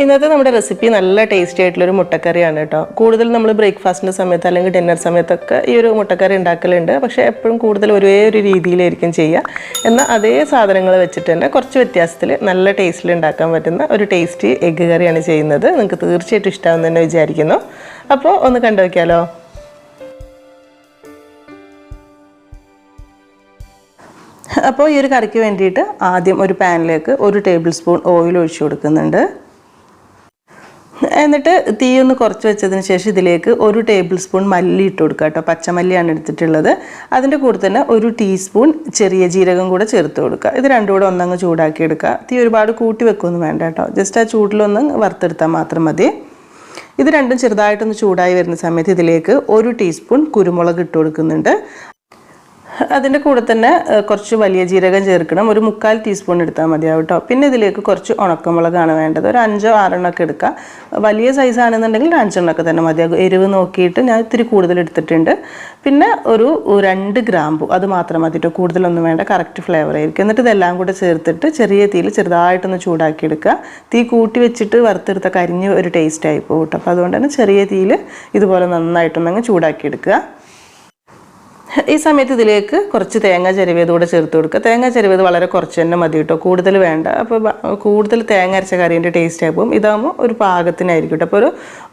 ഇന്നത്തെ നമ്മുടെ റെസിപ്പി നല്ല ടേസ്റ്റി ആയിട്ടുള്ളൊരു മുട്ടക്കറിയാണ് കേട്ടോ. കൂടുതൽ നമ്മൾ ബ്രേക്ക്ഫാസ്റ്റിൻ്റെ സമയത്ത് അല്ലെങ്കിൽ ഡിന്നർ സമയത്തൊക്കെ ഈ ഒരു മുട്ടക്കറി ഉണ്ടാക്കലുണ്ട്. പക്ഷേ എപ്പോഴും കൂടുതൽ ഒരേ ഒരു രീതിയിലായിരിക്കും ചെയ്യുക. എന്നാൽ അതേ സാധനങ്ങൾ വെച്ചിട്ട് തന്നെ കുറച്ച് വ്യത്യാസത്തിൽ നല്ല ടേസ്റ്റിൽ ഉണ്ടാക്കാൻ പറ്റുന്ന ഒരു ടേസ്റ്റി എഗ്ഗ് കറിയാണ് ചെയ്യുന്നത്. നിങ്ങൾക്ക് തീർച്ചയായിട്ടും ഇഷ്ടമാണെന്ന് തന്നെ വിചാരിക്കുന്നു. അപ്പോൾ ഒന്ന് കണ്ടു വയ്ക്കാമല്ലോ. അപ്പോൾ ഈ ഒരു കറിക്ക് വേണ്ടിയിട്ട് ആദ്യം ഒരു പാനിലേക്ക് 1 ടേബിൾ സ്പൂൺ ഓയിൽ ഒഴിച്ചു കൊടുക്കുന്നുണ്ട്. എന്നിട്ട് തീ ഒന്ന് കുറച്ച് വെച്ചതിന് ശേഷം ഇതിലേക്ക് 1 ടേബിൾ സ്പൂൺ മല്ലി ഇട്ട് കൊടുക്കുക കേട്ടോ. പച്ചമല്ലിയാണ് എടുത്തിട്ടുള്ളത്. അതിൻ്റെ കൂടെ തന്നെ 1 ടീസ്പൂൺ ചെറിയ ജീരകം കൂടെ ചേർത്ത് കൊടുക്കുക. ഇത് രണ്ടും കൂടെ ഒന്നങ്ങ് ചൂടാക്കി എടുക്കുക. തീ ഒരുപാട് കൂട്ടി വെക്കൊന്നും വേണ്ട കേട്ടോ. ജസ്റ്റ് ആ ചൂടിലൊന്ന് വറുത്തെടുത്താൽ മാത്രം മതി. ഇത് രണ്ടും ചെറുതായിട്ടൊന്ന് ചൂടായി വരുന്ന സമയത്ത് ഇതിലേക്ക് 1 ടീസ്പൂൺ കുരുമുളക് ഇട്ട് കൊടുക്കുന്നുണ്ട്. അതിൻ്റെ കൂടെ തന്നെ കുറച്ച് വലിയ ജീരകം ചേർക്കണം. ഒരു 1/4 ടീസ്പൂൺ എടുത്താൽ മതിയാവും കേട്ടോ. പിന്നെ ഇതിലേക്ക് കുറച്ച് ഉണക്കമുളകാണ് വേണ്ടത്. ഒരു 5 6 എണ്ണമൊക്കെ എടുക്കുക. വലിയ സൈസാണെന്നുണ്ടെങ്കിൽ 5 എണ്ണമൊക്കെ തന്നെ മതിയാകും. എരിവ് നോക്കിയിട്ട് ഞാൻ ഇത്തിരി കൂടുതൽ എടുത്തിട്ടുണ്ട്. പിന്നെ ഒരു 2 ഗ്രാമ്പു, അത് മാത്രം മതി കേട്ടോ. കൂടുതലൊന്നും വേണ്ട, കറക്റ്റ് ഫ്ലേവർ ആയിരിക്കും. എന്നിട്ട് ഇതെല്ലാം കൂടെ ചേർത്തിട്ട് ചെറിയ തീയിൽ ചെറുതായിട്ടൊന്ന് ചൂടാക്കി എടുക്കുക. തീ കൂട്ടി വെച്ചിട്ട് വറുത്തെടുത്ത കരിഞ്ഞ് ഒരു ടേസ്റ്റ് ആയി പോകും കേട്ടോ. അപ്പോൾ അതുകൊണ്ട് തന്നെ ചെറിയ തീയിൽ ഇതുപോലെ നന്നായിട്ടൊന്നങ്ങ് ചൂടാക്കി എടുക്കുക. ഈ സമയത്ത് ഇതിലേക്ക് കുറച്ച് തേങ്ങ ചിരവിയത് കൂടെ ചേർത്ത് കൊടുക്കുക. തേങ്ങ ചിരവിയത് വളരെ കുറച്ച് തന്നെ മതി കേട്ടോ, കൂടുതൽ വേണ്ട. അപ്പോൾ കൂടുതൽ തേങ്ങ അരച്ച കറീൻ്റെ ടേസ്റ്റ് ആകും. ഇതാകുമ്പോൾ ഒരു പാകത്തിനായിരിക്കും കേട്ടോ. അപ്പോൾ ഒരു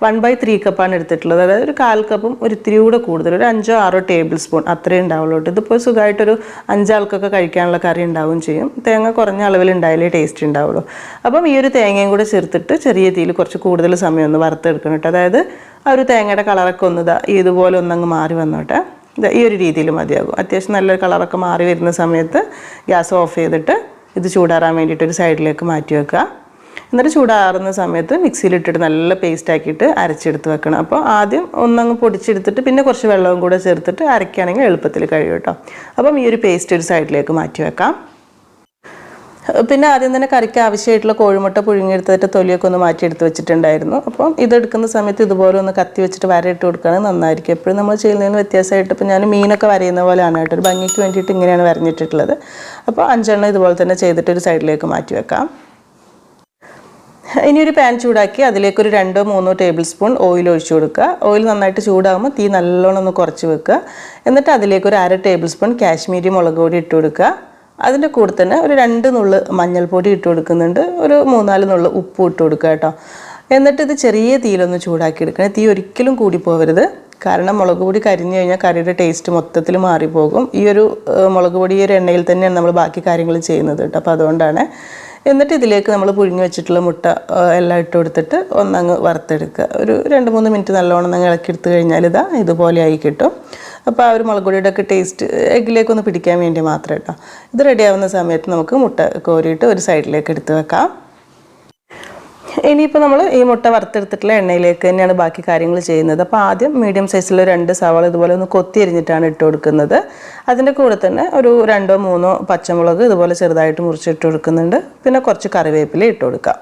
1/3 കപ്പാണ് എടുത്തിട്ടുള്ളത്. അതായത് ഒരു 1/4 കപ്പും ഒരു ഇത്തിരി കൂടെ കൂടുതൽ, ഒരു 5 6 ടേബിൾ സ്പൂൺ അത്രയും ഉണ്ടാവുള്ളൂ കേട്ടോ. ഇതിപ്പോൾ സുഖമായിട്ടൊരു 5 ആൾക്കൊക്കെ കഴിക്കാനുള്ള കറി ഉണ്ടാവുകയും ചെയ്യും. തേങ്ങ കുറഞ്ഞ അളവിൽ ഉണ്ടായാലേ ടേസ്റ്റ് ഉണ്ടാവുള്ളൂ. അപ്പം ഈ ഒരു തേങ്ങയും കൂടെ ചേർത്തിട്ട് ചെറിയ തീയിൽ കുറച്ച് കൂടുതൽ സമയം ഒന്ന് വറുത്തെടുക്കണം കേട്ടോ. അതായത് ആ ഒരു തേങ്ങയുടെ കളറൊക്കെ ഒന്ന് ഇതുപോലെ ഒന്നങ്ങ് മാറി വന്നോട്ടെ. ഈ ഒരു രീതിയിൽ മതിയാകും. അത്യാവശ്യം നല്ലൊരു കളറൊക്കെ മാറി വരുന്ന സമയത്ത് ഗ്യാസ് ഓഫ് ചെയ്തിട്ട് ഇത് ചൂടാറാൻ വേണ്ടിയിട്ട് ഒരു സൈഡിലേക്ക് മാറ്റി വെക്കുക. എന്നിട്ട് ചൂടാറുന്ന സമയത്ത് മിക്സിയിലിട്ടിട്ട് നല്ല പേസ്റ്റ് ആക്കിയിട്ട് അരച്ചെടുത്ത് വെക്കണം. അപ്പോൾ ആദ്യം ഒന്നങ്ങ് പൊടിച്ചെടുത്തിട്ട് പിന്നെ കുറച്ച് വെള്ളവും കൂടെ ചേർത്തിട്ട് അരയ്ക്കുകയാണെങ്കിൽ എളുപ്പത്തിൽ കഴിയും കേട്ടോ. അപ്പം ഈ ഒരു പേസ്റ്റ് ഒരു സൈഡിലേക്ക് മാറ്റി വെക്കാം. പിന്നെ ആദ്യം തന്നെ കറിക്ക് ആവശ്യമായിട്ടുള്ള കോഴിമുട്ട പുഴുങ്ങിയെടുത്തിട്ട് തൊലിയൊക്കെ ഒന്ന് മാറ്റിയെടുത്ത് വെച്ചിട്ടുണ്ടായിരുന്നു. അപ്പം ഇതെടുക്കുന്ന സമയത്ത് ഇതുപോലെ ഒന്ന് കത്തി വെച്ചിട്ട് വരയിട്ട് കൊടുക്കുകയാണെങ്കിൽ നന്നായിരിക്കും. എപ്പോഴും നമ്മൾ ചെയ്യുന്നതിന് വ്യത്യാസമായിട്ട് ഇപ്പോൾ ഞാൻ മീനൊക്കെ വരയുന്ന പോലെയാണ് കേട്ടോ. ഒരു ഭംഗിക്ക് വേണ്ടിയിട്ട് ഇങ്ങനെയാണ് വരഞ്ഞിട്ടുള്ളത്. അപ്പോൾ 5 എണ്ണം ഇതുപോലെ തന്നെ ചെയ്തിട്ട് ഒരു സൈഡിലേക്ക് മാറ്റി വെക്കാം. ഇനി ഒരു പാൻ ചൂടാക്കി അതിലേക്ക് ഒരു 2 3 ടേബിൾ സ്പൂൺ ഓയിൽ ഒഴിച്ചു കൊടുക്കുക. ഓയിൽ നന്നായിട്ട് ചൂടാകുമ്പോൾ തീ നല്ലോണം ഒന്ന് കുറച്ച് വെക്കുക. എന്നിട്ട് അതിലേക്ക് ഒരു 1/2 ടേബിൾ സ്പൂൺ കാശ്മീരി മുളക് പൊടി ഇട്ട് കൊടുക്കുക. അതിൻ്റെ കൂടെ തന്നെ ഒരു 2 നുള്ള് മഞ്ഞൾപ്പൊടി ഇട്ട് കൊടുക്കുന്നുണ്ട്. ഒരു 3-4 നുള്ള് ഉപ്പ് ഇട്ട് കൊടുക്കുക കേട്ടോ. എന്നിട്ട് ഇത് ചെറിയ തീയിലൊന്ന് ചൂടാക്കി എടുക്കണം. തീ ഒരിക്കലും കൂടി പോകരുത്. കാരണം മുളക് പൊടി കരിഞ്ഞു കഴിഞ്ഞാൽ കറിയുടെ ടേസ്റ്റ് മൊത്തത്തിൽ മാറിപ്പോകും. ഈ ഒരു മുളക് പൊടി ഈ ഒരു എണ്ണയിൽ തന്നെയാണ് നമ്മൾ ബാക്കി കാര്യങ്ങൾ ചെയ്യുന്നത് കേട്ടോ. അപ്പോൾ അതുകൊണ്ടാണ്. എന്നിട്ട് ഇതിലേക്ക് നമ്മൾ പുഴുങ്ങി വെച്ചിട്ടുള്ള മുട്ട എല്ലാം ഇട്ട് കൊടുത്തിട്ട് ഒന്നങ്ങ് വറുത്തെടുക്കുക. ഒരു 2-3 മിനിറ്റ് നല്ലോണം അങ്ങ് ഇളക്കിയെടുത്ത് കഴിഞ്ഞാൽ ഇതുപോലെ ആയി കിട്ടും. അപ്പോൾ ആ ഒരു മുളക് പൊടിയുടെ ഒക്കെ ടേസ്റ്റ് എഗ്ഗിലേക്കൊന്ന് പിടിക്കാൻ വേണ്ടി മാത്രം കേട്ടോ. ഇത് റെഡിയാവുന്ന സമയത്ത് നമുക്ക് മുട്ട കോരിയിട്ട് ഒരു സൈഡിലേക്ക് എടുത്ത് വെക്കാം. ഇനിയിപ്പോൾ നമ്മൾ ഈ മുട്ട വറുത്തെടുത്തിട്ടുള്ള എണ്ണയിലേക്ക് തന്നെയാണ് ബാക്കി കാര്യങ്ങൾ ചെയ്യുന്നത്. അപ്പോൾ ആദ്യം മീഡിയം സൈസിലുള്ള 2 സവാള ഇതുപോലെ ഒന്ന് കൊത്തി എരിഞ്ഞിട്ടാണ് ഇട്ട് കൊടുക്കുന്നത്. അതിൻ്റെ കൂടെ തന്നെ ഒരു 2 3 പച്ചമുളക് ഇതുപോലെ ചെറുതായിട്ട് മുറിച്ചിട്ട് കൊടുക്കുന്നുണ്ട്. പിന്നെ കുറച്ച് കറിവേപ്പില ഇട്ട് കൊടുക്കാം.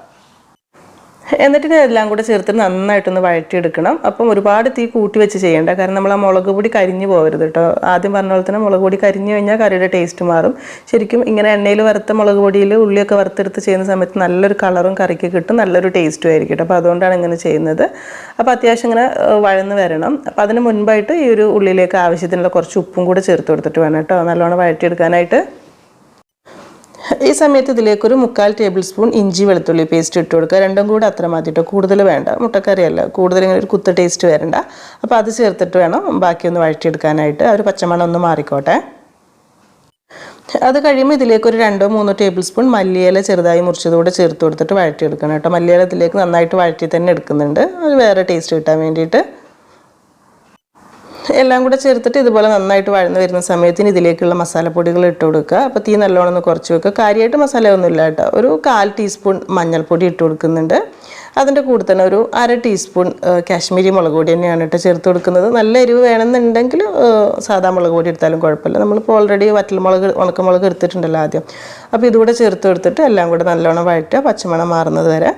എന്നിട്ട് ഇതെല്ലാം കൂടെ ചേർത്തിട്ട് നന്നായിട്ടൊന്ന് വഴറ്റിയെടുക്കണം. അപ്പം ഒരുപാട് തീ കൂട്ടി വെച്ച് ചെയ്യേണ്ട. കാരണം നമ്മൾ ആ മുളക് പൊടി കരിഞ്ഞു പോകരുത് കേട്ടോ. ആദ്യം പറഞ്ഞ പോലെ തന്നെ മുളക് പൊടി കരിഞ്ഞു കഴിഞ്ഞാൽ കറിയുടെ ടേസ്റ്റ് മാറും. ശരിക്കും ഇങ്ങനെ എണ്ണയിൽ വറുത്ത മുളക് പൊടിയിൽ ഉള്ളിയൊക്കെ വറുത്തെടുത്ത് ചെയ്യുന്ന സമയത്ത് നല്ലൊരു കളറും കറിക്ക് കിട്ടും, നല്ലൊരു ടേസ്റ്റും ആയിരിക്കും കേട്ടോ. അപ്പോൾ അതുകൊണ്ടാണ് ഇങ്ങനെ ചെയ്യുന്നത്. അപ്പോൾ അത്യാവശ്യം ഇങ്ങനെ വഴന്ന് വരണം. അപ്പോൾ അതിന് മുൻപായിട്ട് ഈ ഒരു ഉള്ളിലേക്ക് ആവശ്യത്തിനുള്ള കുറച്ച് ഉപ്പും കൂടെ ചേർത്ത് കൊടുത്തിട്ട് വേണം കേട്ടോ നല്ലോണം വഴറ്റിയെടുക്കാനായിട്ട്. ഈ സമയത്ത് ഇതിലേക്കൊരു 1/4 ടേബിൾ സ്പൂൺ ഇഞ്ചി വെളുത്തുള്ളി പേസ്റ്റ് ഇട്ട് കൊടുക്കുക. രണ്ടും കൂടെ അത്ര മതി കേട്ടോ, കൂടുതൽ വേണ്ട. മുട്ടക്കറിയല്ല, കൂടുതൽ ഇങ്ങനെ ഒരു കുത്ത ടേസ്റ്റ് വരണ്ട. അപ്പോൾ അത് ചേർത്തിട്ട് വേണം ബാക്കിയൊന്ന് വഴറ്റിയെടുക്കാനായിട്ട്. ആ ഒരു പച്ചമണം ഒന്ന് മാറിക്കോട്ടെ. അത് കഴിയുമ്പോൾ ഇതിലേക്ക് ഒരു 2 3 ടേബിൾ സ്പൂൺ മല്ലിയില ചെറുതായി മുറിച്ചതുകൂടെ ചേർത്ത് കൊടുത്തിട്ട് വഴറ്റിയെടുക്കണം കേട്ടോ. മല്ലിയില ഇതിലേക്ക് നന്നായിട്ട് വഴറ്റി തന്നെ എടുക്കുന്നുണ്ട്, അത് വേറെ ടേസ്റ്റ് കിട്ടാൻ വേണ്ടിയിട്ട്. എല്ലാം കൂടെ ചേർത്തിട്ട് ഇതുപോലെ നന്നായിട്ട് വഴന്ന് വരുന്ന സമയത്തിന് ഇതിലേക്കുള്ള മസാലപ്പൊടികൾ ഇട്ട് കൊടുക്കുക. അപ്പോൾ തീ നല്ലോണം ഒന്ന് കുറച്ച് വെക്കുക. കാര്യമായിട്ട് മസാലയൊന്നുമില്ല കേട്ടോ. ഒരു 1/4 ടീസ്പൂൺ മഞ്ഞൾപ്പൊടി ഇട്ട് കൊടുക്കുന്നുണ്ട്. അതിൻ്റെ കൂടെ തന്നെ ഒരു 1/2 ടീസ്പൂൺ കാശ്മീരി മുളക് പൊടി തന്നെയാണ് കേട്ടോ ചേർത്ത് കൊടുക്കുന്നത്. നല്ല എരിവ് വേണമെന്നുണ്ടെങ്കിൽ സാധാ മുളക് പൊടി എടുത്താലും കുഴപ്പമില്ല. നമ്മളിപ്പോൾ ഓൾറെഡി വറ്റൽമുളക് ഉണക്കമുളക് എടുത്തിട്ടുണ്ടല്ലോ ആദ്യം. അപ്പോൾ ഇതുകൂടെ ചേർത്ത് കൊടുത്തിട്ട് എല്ലാം കൂടെ നല്ലോണം വഴറ്റുക, പച്ചമണം മാറുന്നത് വരെ.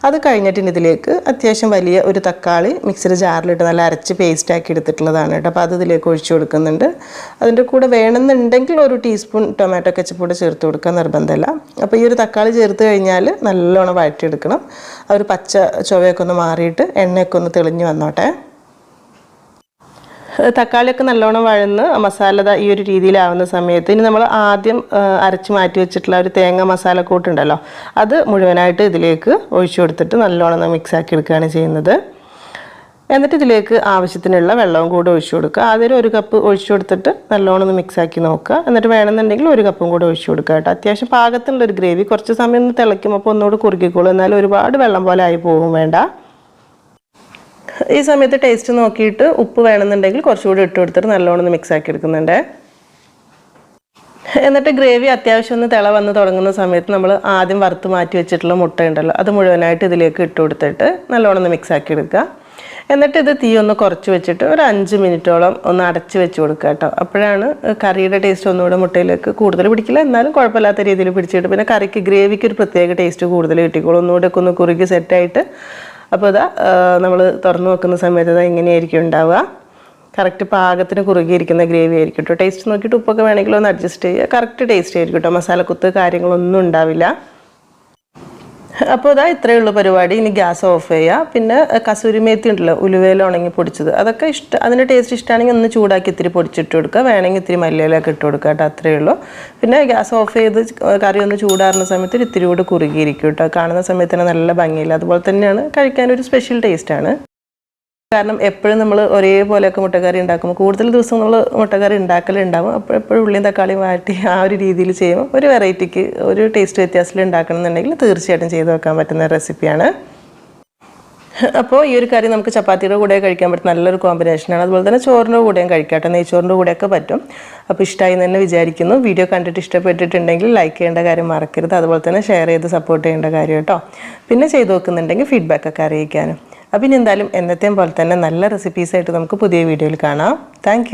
അത് കഴിഞ്ഞിട്ട് ഇതിലേക്ക് അത്യാവശ്യം വലിയ ഒരു തക്കാളി മിക്സിയുടെ ജാറിലിട്ട് നല്ല അരച്ച് പേസ്റ്റാക്കി എടുത്തിട്ടുള്ളതാണ് കേട്ടോ. അപ്പോൾ അത് ഇതിലേക്ക് ഒഴിച്ചു കൊടുക്കുന്നുണ്ട്. അതിൻ്റെ കൂടെ വേണമെന്നുണ്ടെങ്കിൽ ഒരു ടീസ്പൂൺ ടൊമാറ്റോ കെച്ചപ്പ് കൂടെ ചേർത്ത് കൊടുക്കാൻ നിർബന്ധമില്ല. അപ്പോൾ ഈ ഒരു തക്കാളി ചേർത്ത് കഴിഞ്ഞാൽ നല്ലോണം വഴറ്റിയെടുക്കണം. ആ ഒരു പച്ച ചുവയൊക്കെ ഒന്ന് മാറിയിട്ട് എണ്ണയൊക്കെ ഒന്ന് തെളിഞ്ഞ് വന്നോട്ടെ. തക്കാളിയൊക്കെ നല്ലോണം വഴന്ന് മസാല ഈ ഒരു രീതിയിലാവുന്ന സമയത്ത് ഇനി നമ്മൾ ആദ്യം അരച്ച് മാറ്റി വെച്ചിട്ടുള്ള ഒരു തേങ്ങ മസാല കൂട്ടുണ്ടല്ലോ, അത് മുഴുവനായിട്ട് ഇതിലേക്ക് ഒഴിച്ചു കൊടുത്തിട്ട് നല്ലോണം മിക്സാക്കി എടുക്കുകയാണ് ചെയ്യുന്നത്. എന്നിട്ട് ഇതിലേക്ക് ആവശ്യത്തിനുള്ള വെള്ളവും കൂടെ ഒഴിച്ചു കൊടുക്കുക. ആദ്യം 1 കപ്പ് ഒഴിച്ചു കൊടുത്തിട്ട് നല്ലോണം ഒന്ന് മിക്സാക്കി നോക്കുക. എന്നിട്ട് വേണമെന്നുണ്ടെങ്കിൽ 1 കപ്പും കൂടെ ഒഴിച്ചു കൊടുക്കുക കേട്ടോ. അത്യാവശ്യം പാകത്തിനുള്ളൊരു ഗ്രേവി. കുറച്ച് സമയം ഒന്ന് തിളയ്ക്കുമ്പോൾ അപ്പോൾ ഒന്നുകൂടെ കുറുക്കിക്കോളൂ. എന്നാലും ഒരുപാട് വെള്ളം പോലെ ആയി പോകും വേണ്ട. ഈ സമയത്ത് ടേസ്റ്റ് നോക്കിയിട്ട് ഉപ്പ് വേണമെന്നുണ്ടെങ്കിൽ കുറച്ചുകൂടി ഇട്ട് കൊടുത്തിട്ട് നല്ലോണം ഒന്ന് മിക്സാക്കി എടുക്കുന്നുണ്ട്. എന്നിട്ട് ഗ്രേവി അത്യാവശ്യം ഒന്ന് തിള വന്ന് തുടങ്ങുന്ന സമയത്ത് നമ്മൾ ആദ്യം വറുത്ത് മാറ്റി വെച്ചിട്ടുള്ള മുട്ട ഉണ്ടല്ലോ, അത് മുഴുവനായിട്ട് ഇതിലേക്ക് ഇട്ട് കൊടുത്തിട്ട് നല്ലോണം ഒന്ന് മിക്സാക്കി എടുക്കുക. എന്നിട്ട് ഇത് തീ ഒന്ന് കുറച്ച് വെച്ചിട്ട് ഒരു 5 മിനിറ്റോളം ഒന്ന് അടച്ച് വെച്ച് കൊടുക്കുക കേട്ടോ. അപ്പോഴാണ് കറിയുടെ ടേസ്റ്റ് ഒന്നുകൂടെ മുട്ടയിലേക്ക് കൂടുതൽ പിടിക്കില്ല, എന്നാലും കുഴപ്പമില്ലാത്ത രീതിയിൽ പിടിച്ചിട്ട് പിന്നെ കറിക്ക് ഗ്രേവിക്ക് ഒരു പ്രത്യേക ടേസ്റ്റ് കൂടുതൽ കിട്ടിക്കോളും. ഒന്നുകൂടെ ഒക്കെ ഒന്ന് കുറുകി സെറ്റായിട്ട്. അപ്പോൾ ഇതാ നമ്മൾ തുറന്നു വെക്കുന്ന സമയത്ത് ഇതാ ഇങ്ങനെയായിരിക്കും ഉണ്ടാവുക. കറക്റ്റ് പാകത്തിന് കുറുകിയിരിക്കുന്ന ഗ്രേവി ആയിരിക്കും കേട്ടോ. ടേസ്റ്റ് നോക്കിയിട്ട് ഉപ്പൊക്കെ വേണമെങ്കിൽ ഒന്ന് അഡ്ജസ്റ്റ് ചെയ്യുക. കറക്റ്റ് ടേസ്റ്റ് ആയിരിക്കും കേട്ടോ. മസാലക്കുത്ത് കാര്യങ്ങളൊന്നും ഉണ്ടാവില്ല. അപ്പോൾ ഇതാ ഇത്രയേ ഉള്ളൂ പരിപാടി. ഇനി ഗ്യാസ് ഓഫ് ചെയ്യുക. പിന്നെ കസൂരി മേത്തി ഉണ്ടല്ലോ, ഉലുവയിൽ ഉണങ്ങി പൊടിച്ചത്, അതൊക്കെ അതിൻ്റെ ടേസ്റ്റ് ഇഷ്ടമാണെങ്കിൽ ഒന്ന് ചൂടാക്കി ഇത്തിരി പൊടിച്ചിട്ട് കൊടുക്കുക. വേണമെങ്കിൽ ഇത്തിരി മല്ലിയിലൊക്കെ ഇട്ട് കൊടുക്കുക കേട്ടോ. അത്രയേ ഉള്ളൂ. പിന്നെ ഗ്യാസ് ഓഫ് ചെയ്ത് കറി ഒന്ന് ചൂടാറുന്ന സമയത്ത് ഇത്തിരി കൂടെ കുറുകിയിരിക്കും കേട്ടോ. കാണുന്ന സമയത്ത് തന്നെ നല്ല ഭംഗിയില്ല. അതുപോലെ തന്നെയാണ് കഴിക്കാനൊരു സ്പെഷ്യൽ ടേസ്റ്റാണ്. കാരണം എപ്പോഴും നമ്മൾ ഒരേപോലെയൊക്കെ മുട്ടക്കറി ഉണ്ടാക്കുമ്പോൾ കൂടുതൽ ദിവസം നമ്മൾ മുട്ടക്കറി ഉണ്ടാക്കലുണ്ടാവും. അപ്പോൾ എപ്പോഴും ഉള്ളിയും തക്കാളിയും വാട്ടി ആ ഒരു രീതിയിൽ ചെയ്യുമ്പോൾ ഒരു വെറൈറ്റിക്ക് ഒരു ടേസ്റ്റ് വ്യത്യാസത്തിൽ ഉണ്ടാക്കണം എന്നുണ്ടെങ്കിൽ തീർച്ചയായിട്ടും ചെയ്ത് വെക്കാൻ പറ്റുന്ന റെസിപ്പിയാണ്. അപ്പോൾ ഈ ഒരു കറി നമുക്ക് ചപ്പാത്തിയുടെ കൂടെ കഴിക്കാൻ പറ്റുന്ന നല്ലൊരു കോമ്പിനേഷനാണ്. അതുപോലെ തന്നെ ചോറിൻ്റെ കൂടെയും കഴിക്കാട്ടെ, നെയ്ച്ചോറിൻ്റെ കൂടെയൊക്കെ പറ്റും. അപ്പോൾ ഇഷ്ടമായി എന്ന് തന്നെ വിചാരിക്കുന്നു. വീഡിയോ കണ്ടിട്ട് ഇഷ്ടപ്പെട്ടിട്ടുണ്ടെങ്കിൽ ലൈക്ക് ചെയ്യേണ്ട കാര്യം മറക്കരുത്. അതുപോലെ തന്നെ ഷെയർ ചെയ്ത് സപ്പോർട്ട് ചെയ്യേണ്ട കാര്യം കേട്ടോ. പിന്നെ ചെയ്ത് നോക്കുന്നുണ്ടെങ്കിൽ ഫീഡ്ബാക്കൊക്കെ അറിയിക്കാനും. അപ്പം ഇനി എന്തായാലും എന്നത്തെയും പോലെ തന്നെ നല്ല റെസിപ്പീസായിട്ട് നമുക്ക് പുതിയ വീഡിയോയിൽ കാണാം. താങ്ക്